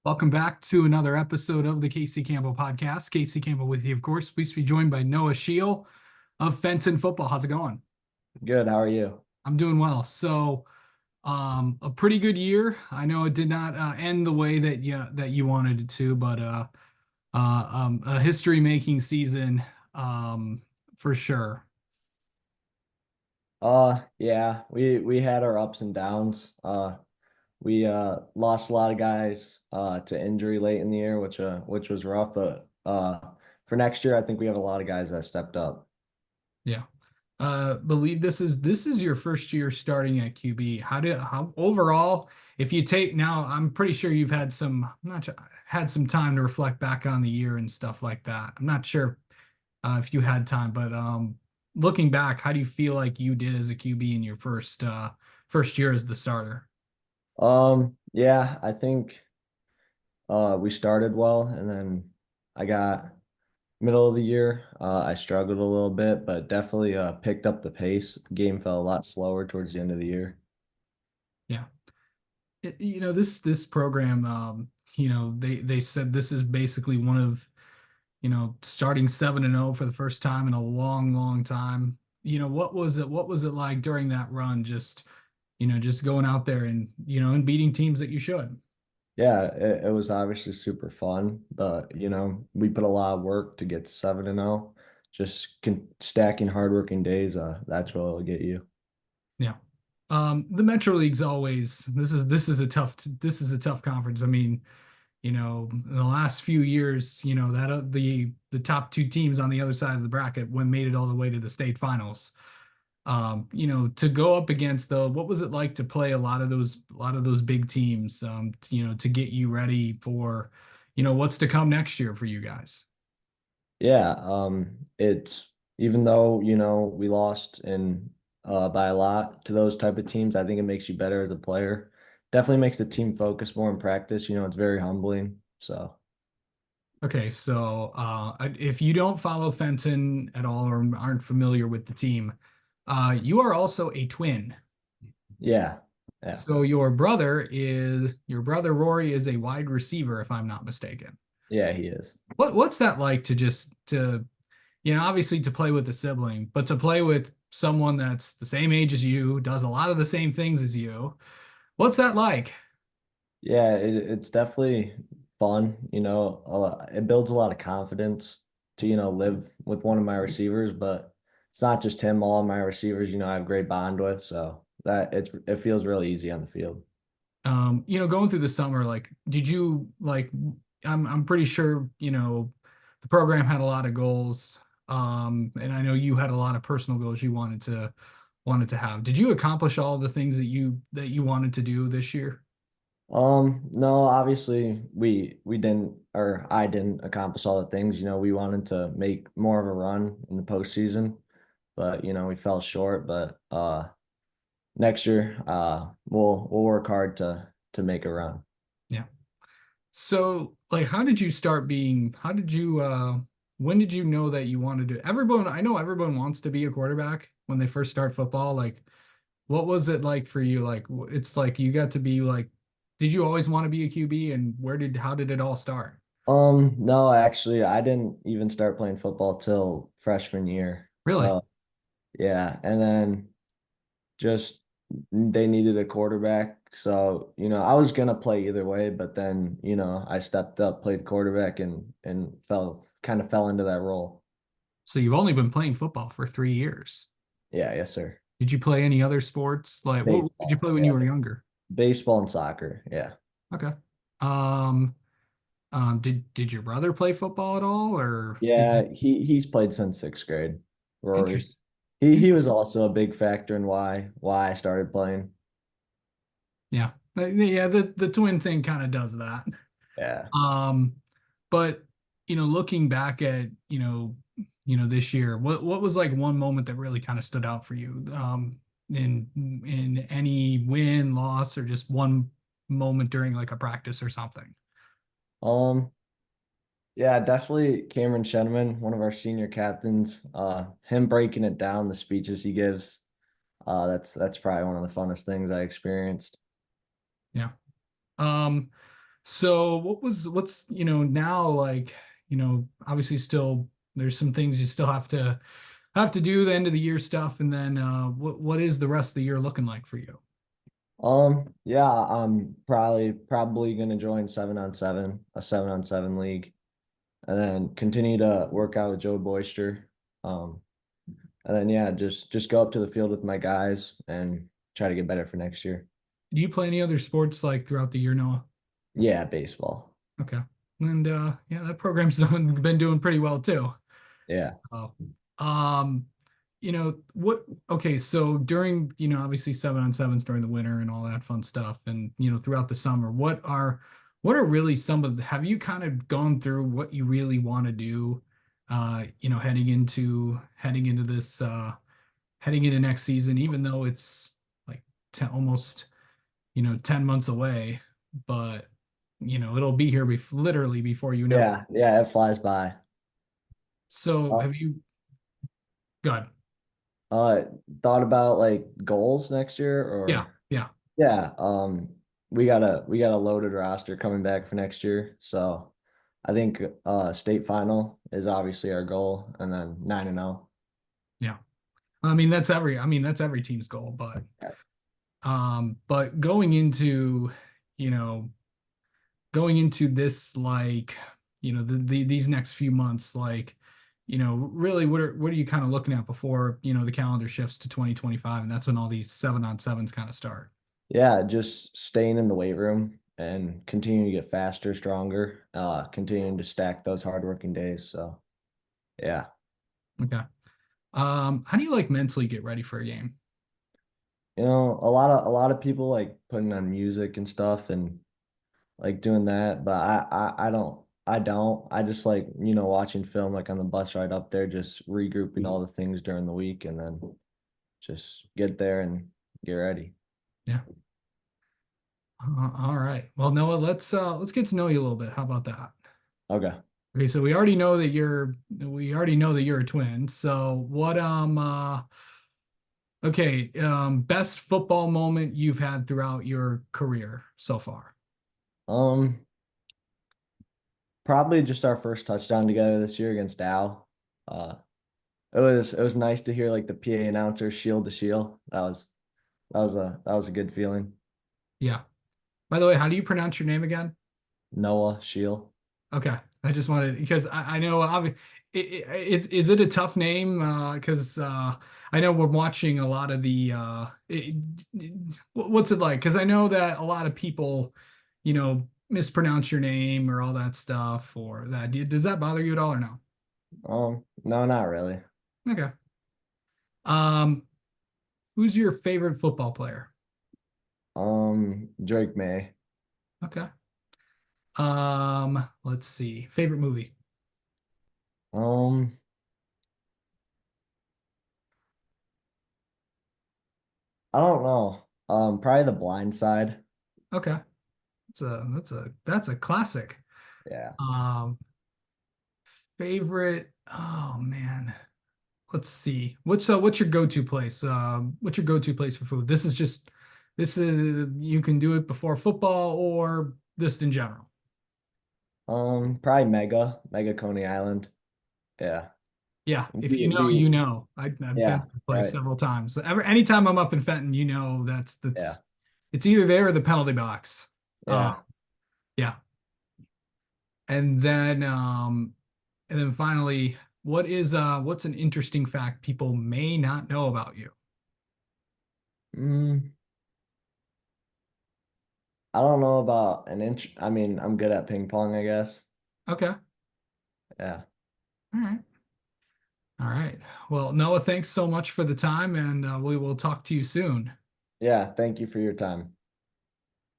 Welcome back to another episode of the Casey Campbell podcast. Casey Campbell with you, of course. Please be joined by Noah Sheil of Fenton Football. How's it going? Good. How are you? I'm doing well. A pretty good year. I know it did not end the way that you wanted it to, but a history-making season for sure. Yeah, we had our ups and downs. We lost a lot of guys to injury late in the year, which was rough. But for next year, I think we have a lot of guys that stepped up. Yeah. Believe this is your first year starting at QB. How overall, if you take now, I'm pretty sure you've had some not sure, had some time to reflect back on the year and stuff like that. I'm not sure if you had time, but looking back, how do you feel like you did as a QB in your first year as the starter? Yeah, I think we started well, and then I got middle of the year. I struggled a little bit, but definitely picked up the pace. Game fell a lot slower towards the end of the year. Yeah. This program, they said this is basically one of starting 7-0 for the first time in a long, long time. What was it like during that run? Just going out there and beating teams that you should. Yeah, it was obviously super fun, but we put a lot of work to get to 7-0. Just stacking hardworking days, that's what will get you. Yeah. The Metro League's always this is a tough conference. I mean, in the last few years, that the top two teams on the other side of the bracket when made it all the way to the state finals. To go up against what was it like to play a lot of those big teams, to get you ready for, what's to come next year for you guys? Yeah, it's even though, we lost in by a lot to those type of teams, I think it makes you better as a player. Definitely makes the team focus more in practice. It's very humbling. So Okay, so if you don't follow Fenton at all or aren't familiar with the team, you are also a twin. yeah, yeah, So your brother Rory is a wide receiver, if I'm not mistaken. yeah, he is. What's that like obviously to play with a sibling, but to play with someone that's the same age as you, does a lot of the same things as you. What's that like? Yeah, it's definitely fun. It builds a lot of confidence to, live with one of my receivers, but it's not just him. All of my receivers, I have great bond with, so that it feels really easy on the field. Going through the summer, like, did you like? I'm pretty sure the program had a lot of goals, and I know you had a lot of personal goals you wanted to have. Did you accomplish all the things that you wanted to do this year? No, obviously we didn't, or I didn't accomplish all the things. We wanted to make more of a run in the postseason, but we fell short. But next year, we'll work hard to make a run. Yeah. So, like, when did you know that you wanted to? I know everyone wants to be a quarterback when they first start football. Like, what was it like for you? Like, it's like you got to be like, did you always want to be a QB and how did it all start? No, actually, I didn't even start playing football till freshman year. Really? So yeah, and then just they needed a quarterback. So, I was gonna play either way, but then, I stepped up, played quarterback and fell into that role. So you've only been playing football for 3 years. Yeah, yes, sir. Did you play any other sports? Like, what did you Baseball. play when Yeah. you were younger? Baseball and soccer. Yeah. Okay. Um, did your brother play football at all, or did you? Yeah, he's played since sixth grade, Rory. Interesting. He was also a big factor in why I started playing. Yeah. Yeah, the twin thing kind of does that. Yeah. Um, but looking back at, this year, what was like one moment that really kind of stood out for you? In any win, loss, or just one moment during like a practice or something. Um, yeah, definitely Cameron Shenman, one of our senior captains. Him breaking it down, the speeches he gives, that's probably one of the funnest things I experienced. Yeah. Um, So what's now like, obviously still there's some things you still have to do the end of the year stuff, and then what is the rest of the year looking like for you? Yeah, I'm probably gonna join 7-on-7, a 7-on-7 league, and then continue to work out with Joe Boyster. Um, and then yeah, just go up to the field with my guys and try to get better for next year. Do you play any other sports like throughout the year, Noah? Yeah, baseball. Okay. And yeah, that program's been doing pretty well too. Yeah. So, um, what, okay, so during, obviously 7-on-7s during the winter and all that fun stuff, and throughout the summer, what are really some of have you kind of gone through what you really want to do, heading into this heading into next season, even though it's like 10, almost 10 months away, but it'll be here literally before you know it. Yeah, yeah, it flies by. So Uh, have you got uh, thought about like goals next year yeah, or yeah, yeah, we got a loaded roster coming back for next year. So I think state final is obviously our goal and then 9-0. yeah. I mean that's every team's goal, but you know going into this, like, these next few months, like, really what are you kind of looking at before the calendar shifts to 2025, and that's when all these 7-on-7s kind of start. Yeah, just staying in the weight room and continuing to get faster, stronger, continuing to stack those hardworking days. So yeah. Okay. How do you like mentally get ready for a game? A lot of people like putting on music and stuff and like doing that, but I don't. I just like, watching film like on the bus ride up there, just regrouping all the things during the week and then just get there and get ready. Yeah. All right. Well, Noah, let's get to know you a little bit. How about that? Okay. Okay, so we already know that you're a twin. So best football moment you've had throughout your career so far. Um, Probably just our first touchdown together this year against Dow. Uh, it was nice to hear like the PA announcer shield to shield. That was a good feeling. Yeah. By the way, how do you pronounce your name again? Noah Shield. Okay. I just wanted, because I know is it a tough name? Because I know we're watching a lot of what's it like? Because I know that a lot of people, mispronounce your name or all that stuff or that. Does that bother you at all or no? No, not really. Okay. Um, who's your favorite football player? Drake May. Okay. Let's see. Favorite movie? Um, I don't know. Probably The Blind Side. Okay. That's a classic. Yeah. Um, Favorite, oh man. Let's see. What's your go-to place? What's your go-to place for food? This is you can do it before football or just in general. Probably Mega Coney Island. Yeah. Yeah, if you We know, we you know. I've been yeah, to the place right. several times. So anytime I'm up in Fenton, Yeah. it's either there or the penalty box. Uh, Yeah. yeah. And then finally, what's an interesting fact people may not know about you? Mm, I don't know about an inch. I mean, I'm good at ping pong, I guess. Okay. All Yeah. right. All right. Well, Noah, thanks so much for the time, and we will talk to you soon. Yeah. Thank you for your time.